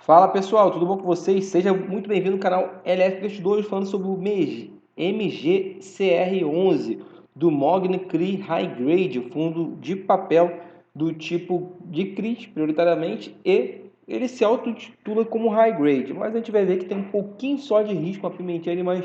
Fala pessoal, tudo bom com vocês? Seja muito bem-vindo ao canal LF Investidores, falando sobre o MGCR11 do Mogni CRI High Grade, o fundo de papel do tipo de CRIs prioritariamente, e ele se auto-intitula como High Grade, mas a gente vai ver que tem um pouquinho só de risco, uma pimentinha ali, mas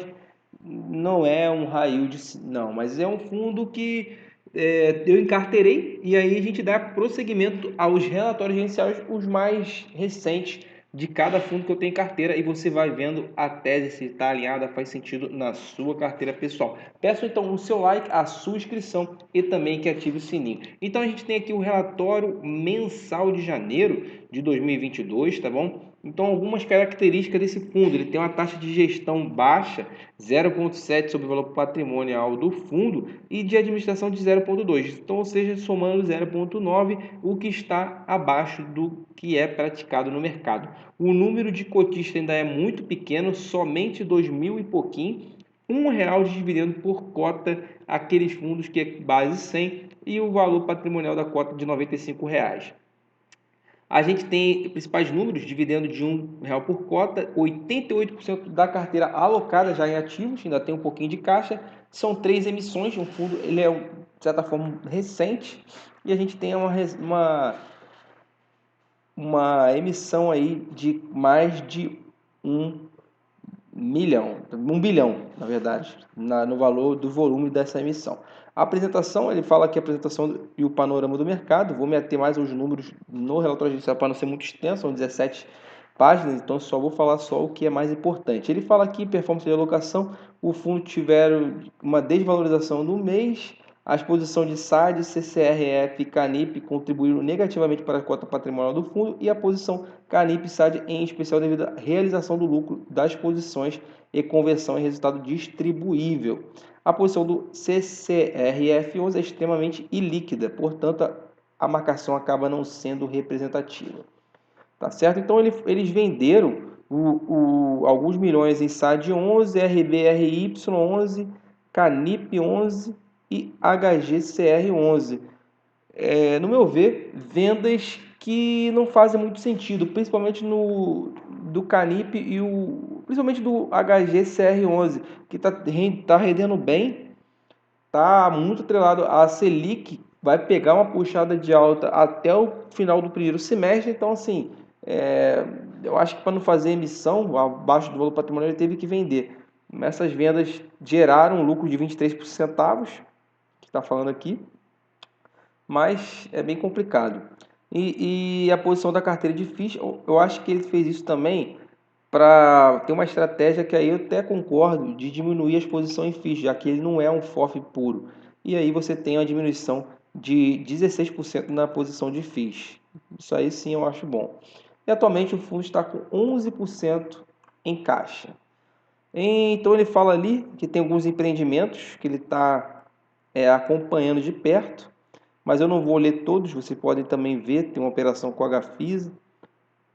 não é um high yield, não, mas é um fundo que eu encarteirei e aí a gente dá prosseguimento aos relatórios gerenciais, os mais recentes de cada fundo que eu tenho em carteira, e você vai vendo a tese se está alinhada, faz sentido na sua carteira pessoal. Peço então o seu like, a sua inscrição e também que ative o sininho. Então a gente tem aqui o relatório mensal de janeiro de 2022, tá bom? Então, algumas características desse fundo: ele tem uma taxa de gestão baixa, 0,7 sobre o valor patrimonial do fundo, e de administração de 0,2. Então, ou seja, somando 0,9, o que está abaixo do que é praticado no mercado. O número de cotistas ainda é muito pequeno, somente 2.000 e pouquinho. R$ 1 de dividendo por cota, aqueles fundos que é base 100, e o valor patrimonial da cota de R$ 95. A gente tem principais números: dividendo de R$ 1 por cota, 88% da carteira alocada já em ativos, ainda tem um pouquinho de caixa. São 3 emissões, um fundo ele é, de certa forma, recente, e a gente tem uma emissão aí de mais de 1 bilhão, na verdade, no valor do volume dessa emissão. A apresentação, ele fala aqui a apresentação e o panorama do mercado. Vou me ater mais aos números no relatório gerencial para não ser muito extenso, são 17 páginas, então só vou falar só o que é mais importante. Ele fala aqui performance de alocação: o fundo tiveram uma desvalorização no mês, a exposição de SAD, CCRF e CANIP contribuíram negativamente para a cota patrimonial do fundo, e a posição CANIP e SAD em especial devido à realização do lucro das posições e conversão em resultado distribuível. A posição do CCRF11 é extremamente ilíquida, portanto a marcação acaba não sendo representativa. Tá certo? Então eles venderam alguns milhões em SAD 11, RBRY 11, CANIP 11 e HGCR 11. No meu ver, vendas que não fazem muito sentido, principalmente do Canip principalmente do HGCR11, que tá rendendo bem, tá muito atrelado a Selic, vai pegar uma puxada de alta até o final do primeiro semestre. Então, assim, eu acho que para não fazer emissão abaixo do valor patrimonial, ele teve que vender. Essas vendas geraram um lucro de 23 centavos, que está falando aqui, mas é bem complicado. E a posição da carteira de FIIs, eu acho que ele fez isso também para ter uma estratégia que aí eu até concordo, de diminuir a exposição em FIIs, já que ele não é um FOF puro. E aí você tem uma diminuição de 16% na posição de FIIs. Isso aí sim eu acho bom. E atualmente o fundo está com 11% em caixa. Então ele fala ali que tem alguns empreendimentos que ele está acompanhando de perto, mas eu não vou ler todos, vocês podem também ver, tem uma operação com a HFISA.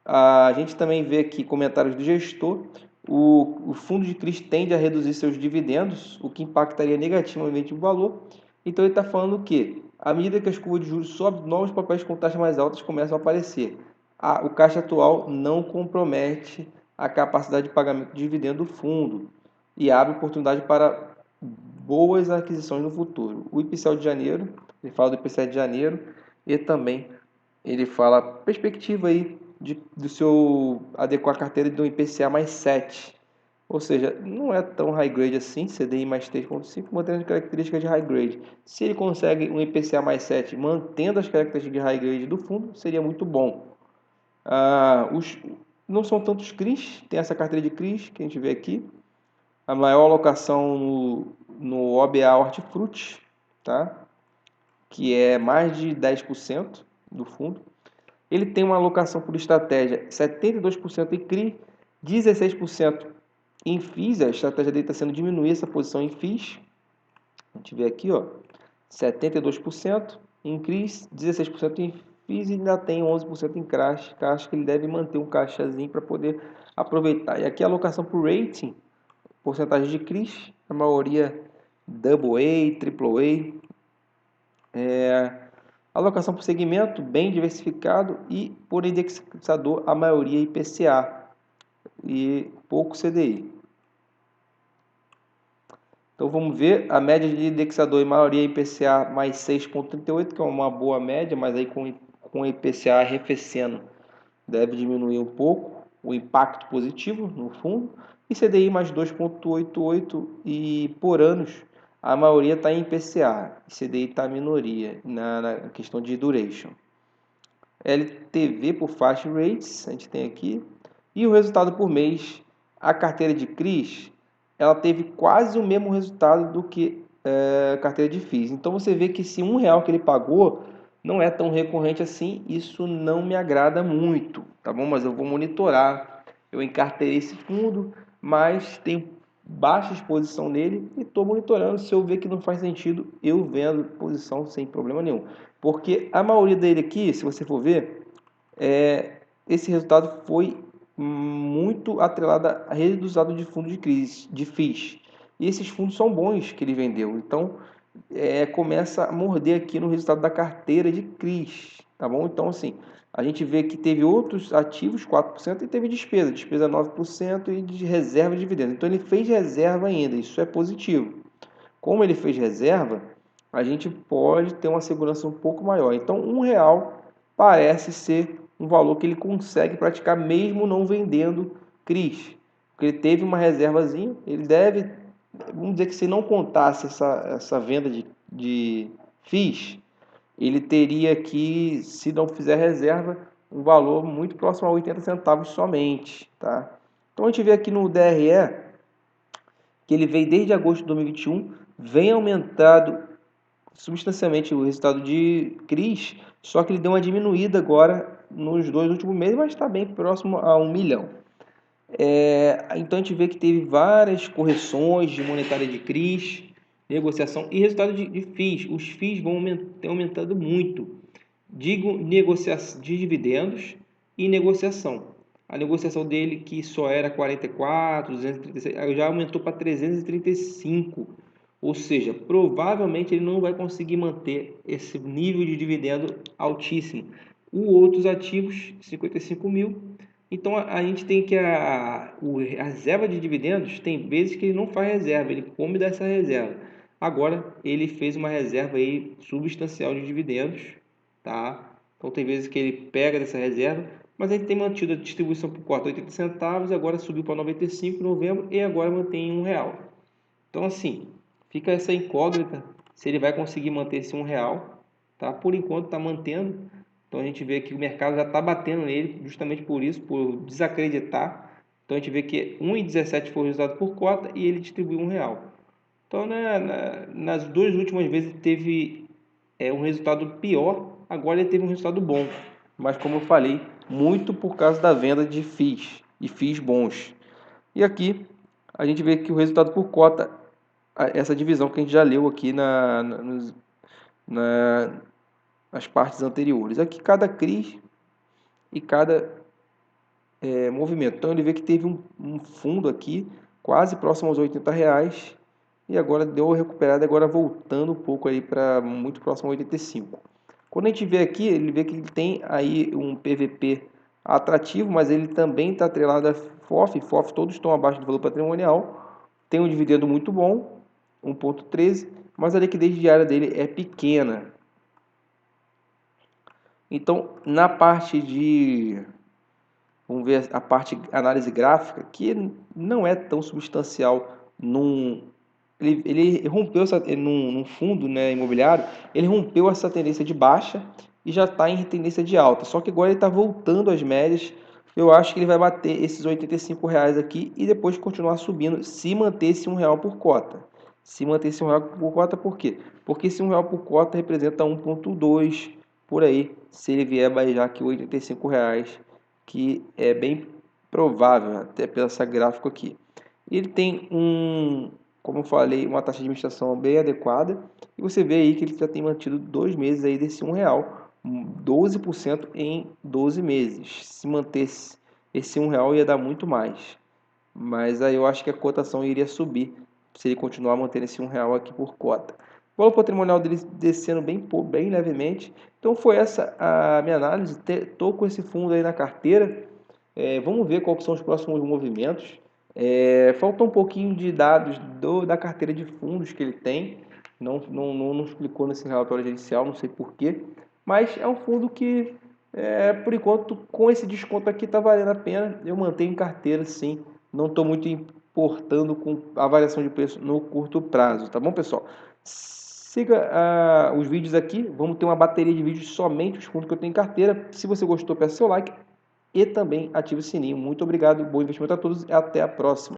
A gente também vê aqui comentários do gestor: o fundo de CRIs tende a reduzir seus dividendos, o que impactaria negativamente o valor. Então ele está falando que, à medida que as curvas de juros sobem, novos papéis com taxas mais altas começam a aparecer. O caixa atual não compromete a capacidade de pagamento de dividendo do fundo e abre oportunidade para boas aquisições no futuro. O IPCA de janeiro, ele fala do IPCA de janeiro, e também ele fala perspectiva aí do seu adequar a carteira de um IPCA mais 7. Ou seja, não é tão high grade assim, CDI mais 3,5, mantendo as características de high grade. Se ele consegue um IPCA mais 7, mantendo as características de high grade do fundo, seria muito bom. Não são tantos CRIs, tem essa carteira de CRIs que a gente vê aqui. A maior alocação no OBA Hortifruti, tá? Que é mais de 10% do fundo. Ele tem uma alocação por estratégia: 72% em CRI, 16% em FIIs. A estratégia dele está sendo diminuir essa posição em FIIs. A gente vê aqui, ó, 72% em CRIs, 16% em FIIs, e ainda tem 11% em caixa. Acho que ele deve manter um caixazinho para poder aproveitar. E aqui a alocação por rating, porcentagem de CRIs, a maioria AA, AAA. Alocação por segmento, bem diversificado e por indexador, a maioria IPCA e pouco CDI. Então vamos ver a média de indexador e maioria IPCA mais 6,38, que é uma boa média, mas aí com IPCA arrefecendo deve diminuir um pouco o impacto positivo no fundo. E CDI mais 2,88 e por anos a maioria está em IPCA, CDI está minoria na questão de duration. LTV por fast rates, a gente tem aqui. E o resultado por mês, a carteira de CRIs, ela teve quase o mesmo resultado do que a carteira de FIIs. Então você vê que esse R$1 que ele pagou não é tão recorrente assim, isso não me agrada muito, tá bom? Mas eu vou monitorar. Eu encarteirei esse fundo, mas tenho baixa exposição nele e estou monitorando. Se eu ver que não faz sentido, eu vendo posição sem problema nenhum. Porque a maioria dele aqui, se você for ver, esse resultado foi muito atrelado a resultado de fundo de crise, de FIIs. E esses fundos são bons que ele vendeu. Então, começa a morder aqui no resultado da carteira de CRIs, tá bom? Então, assim, a gente vê que teve outros ativos, 4%, e teve despesa 9% e de reserva de dividendos. Então, ele fez reserva ainda, isso é positivo. Como ele fez reserva, a gente pode ter uma segurança um pouco maior. Então, R$1 parece ser um valor que ele consegue praticar mesmo não vendendo CRIs. Porque ele teve uma reservazinha, ele deve, vamos dizer que se não contasse essa venda de FIIs, ele teria que, se não fizer reserva, um valor muito próximo a 80 centavos somente. Tá? Então a gente vê aqui no DRE que ele veio desde agosto de 2021, vem aumentado substancialmente o resultado de CRIs, só que ele deu uma diminuída agora nos 2 últimos meses, mas está bem próximo a 1 milhão. Então a gente vê que teve várias correções de monetária de CRIs, negociação e resultado de FIIs. Os FIIs vão ter aumentado muito. Digo negociação de dividendos e negociação. A negociação dele, que só era 44, 236, já aumentou para 335. Ou seja, provavelmente ele não vai conseguir manter esse nível de dividendo altíssimo. Os outros ativos, 55 mil. Então a gente tem que a reserva de dividendos, tem vezes que ele não faz reserva, ele come dessa reserva. Agora ele fez uma reserva aí substancial de dividendos, tá? Então tem vezes que ele pega dessa reserva, mas ele tem mantido a distribuição por cota 80 centavos, agora subiu para 95 em novembro e agora mantém R$1. Então assim, fica essa incógnita se ele vai conseguir manter esse R$1, tá? Por enquanto está mantendo. Então a gente vê que o mercado já está batendo nele justamente por isso, por desacreditar. Então a gente vê que 1,17 foi o resultado por cota e ele distribuiu R$1. Então nas duas últimas vezes ele teve um resultado pior, agora ele teve um resultado bom. Mas como eu falei, muito por causa da venda de FIIs e FIIs bons. E aqui a gente vê que o resultado por cota, essa divisão que a gente já leu aqui nas partes anteriores. Aqui cada CRI e cada movimento. Então ele vê que teve um fundo aqui quase próximo aos R$80 e agora deu recuperada, agora voltando um pouco aí para muito próximo a 85. Quando a gente vê aqui, ele vê que ele tem aí um PVP atrativo, mas ele também está atrelado a FOF. FOF todos estão abaixo do valor patrimonial. Tem um dividendo muito bom, 1,13, mas a liquidez diária dele é pequena. Então, na parte de, vamos ver a parte de análise gráfica, que não é tão substancial ele rompeu num fundo, né, imobiliário, ele rompeu essa tendência de baixa e já está em tendência de alta. Só que agora ele está voltando às médias. Eu acho que ele vai bater esses R$85 aqui e depois continuar subindo, se manter esse R$1 por cota. Se manter esse R$1 por cota, por quê? Porque esse R$1 por cota representa 1,2 por aí, se ele vier beijar aqui R$85, que é bem provável, até pelo essa gráfico aqui. Ele tem como eu falei, uma taxa de administração bem adequada. E você vê aí que ele já tem mantido 2 meses aí desse R$1, 12% em 12 meses. Se mantesse esse R$1 ia dar muito mais. Mas aí eu acho que a cotação iria subir se ele continuar mantendo esse R$1 aqui por cota. O valor patrimonial dele descendo bem levemente. Então foi essa a minha análise. Estou com esse fundo aí na carteira. Vamos ver quais são os próximos movimentos. Falta um pouquinho de dados da carteira de fundos que ele tem. Não explicou nesse relatório gerencial, não sei porquê. Mas é um fundo que, por enquanto, com esse desconto aqui, está valendo a pena. Eu mantenho em carteira, sim. Não estou muito importando com a variação de preço no curto prazo, tá bom, pessoal? Siga os vídeos aqui. Vamos ter uma bateria de vídeos somente os fundos que eu tenho em carteira. Se você gostou, peça seu like e também ative o sininho. Muito obrigado, bom investimento a todos e até a próxima.